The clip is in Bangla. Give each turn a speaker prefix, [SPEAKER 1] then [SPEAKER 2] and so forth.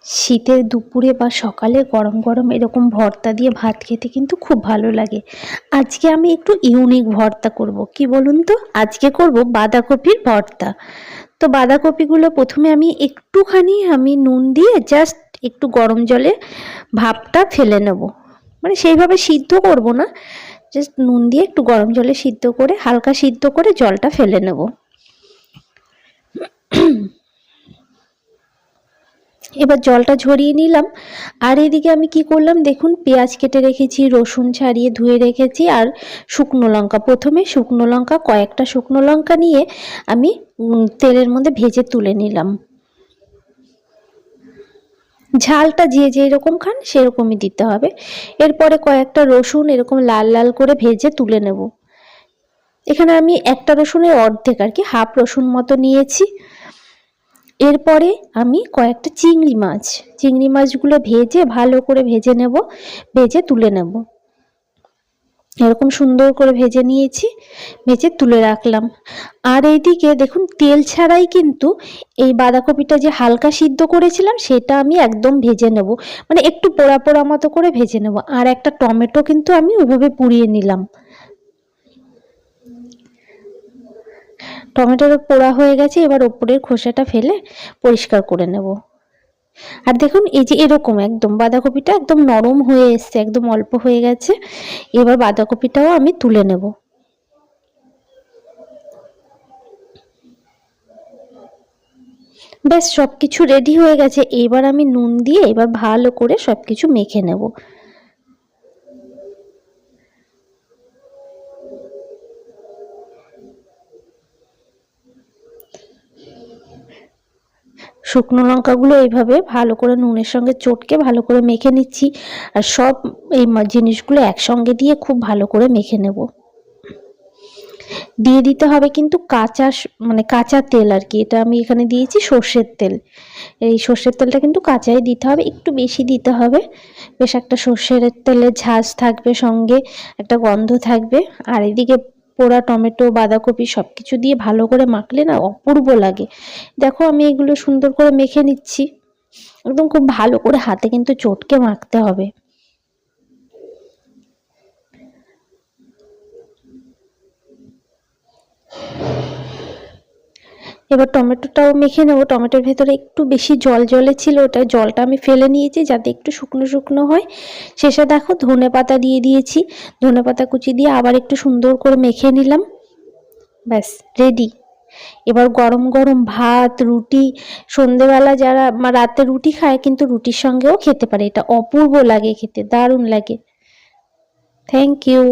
[SPEAKER 1] শীতের দুপুরে বা সকালে গরম গরম এরকম ভর্তা দিয়ে ভাত খেতে কিন্তু খুব ভালো লাগে। আজকে আমি একটু ইউনিক ভর্তা করব, কি বলুন তো? আজকে করব বাঁধাকপির ভর্তা। তো বাঁধাকপিগুলো প্রথমে আমি নুন দিয়ে জাস্ট একটু গরম জলে ভাপটা ফেলে নেব। মানে সেইভাবে সিদ্ধ করব না, জাস্ট নুন দিয়ে একটু গরম জলে সিদ্ধ করে, হালকা সিদ্ধ করে জলটা ফেলে নেব। এবার জলটা ঝরিয়ে নিলাম। আর এদিকে আমি কি করলাম দেখুন, পেঁয়াজ কেটে রেখেছি, রসুন ছাড়িয়ে ধুয়ে রেখেছি, আর শুকনো লঙ্কা, প্রথমে শুকনো লঙ্কা, কয়েকটা শুকনো লঙ্কা নিয়ে আমি তেলের মধ্যে ভেজে তুলে নিলাম। ঝালটা যে যেরকম খান সেরকমই দিতে হবে। এরপরে কয়েকটা রসুন এরকম লাল লাল করে ভেজে তুলে নেব। এখানে আমি একটা রসুনের অর্ধেক আর কি, হাফ রসুন মতো নিয়েছি। এরপরে আমি কয়েকটা চিংড়ি মাছগুলো ভেজে ভালো করে ভেজে নেব, ভেজে তুলে নেব। এরকম সুন্দর করে ভেজে নিয়েছি, ভেজে তুলে রাখলাম। আর এইদিকে দেখুন, তেল ছাড়াই কিন্তু এই বাঁধাকপিটা যে হালকা সিদ্ধ করেছিলাম সেটা আমি একদম ভেজে নেব, মানে একটু পোড়া পোড়া মতো করে ভেজে নেব। আর একটা টমেটো কিন্তু আমি ওইভাবে পুড়িয়ে নিলাম। টমেটোটা পোড়া হয়ে গেছে, এবার ওপরের খোসাটা ফেলে পরিষ্কার করে নেব। আর দেখুন এই যে এরকম একদম বাঁধাকপিটা একদম নরম হয়ে এসছে, একদম অল্প হয়ে গেছে। এবার বাঁধাকপিটাও আমি তুলে নেব। ব্যাস সবকিছু রেডি হয়ে গেছে। এবার আমি নুন দিয়ে এবার ভালো করে সবকিছু মেখে নেব। শুকনো লঙ্কাগুলো এইভাবে ভালো করে নুনের সঙ্গে চটকে ভালো করে মেখে নিচ্ছি। আর সব এই জিনিসগুলো একসঙ্গে দিয়ে খুব ভালো করে মেখে নেব। দিয়ে দিতে হবে কিন্তু মানে কাঁচা তেল আর কি। এটা আমি এখানে দিয়েছি সর্ষের তেল। এই সর্ষের তেলটা কিন্তু কাঁচাই দিতে হবে, একটু বেশি দিতে হবে। বেশ একটা সর্ষের তেলের ঝাঁজ থাকবে, সঙ্গে একটা গন্ধ থাকবে। আর এদিকে পোড়া টমেটো, বাঁধাকপি সবকিছু দিয়ে ভালো করে মাখলে না অপূর্ব লাগে। দেখো আমি এগুলো সুন্দর করে মেখে নিচ্ছি। একদম খুব ভালো করে হাতে কিন্তু চটকে মাখতে হবে। এবার টমেটোটাও মেখে নেব। টমেটোর ভেতরে একটু বেশি জল ছিল, ওটা জলটা আমি ফেলে নিয়েছি যাতে একটু শুকনো শুকনো হয়। শেষে দেখো ধনেপাতা দিয়ে দিয়েছি, ধনেপাতা কুচি দিয়ে আবার একটু সুন্দর করে মেখে নিলাম। ব্যাস রেডি। এবার গরম গরম ভাত, রুটি, সন্ধেবেলা যারা রাতে রুটি খায় কিন্তু রুটির সঙ্গেও খেতে পারে। এটা অপূর্ব লাগে খেতে, দারুণ লাগে। Thank you.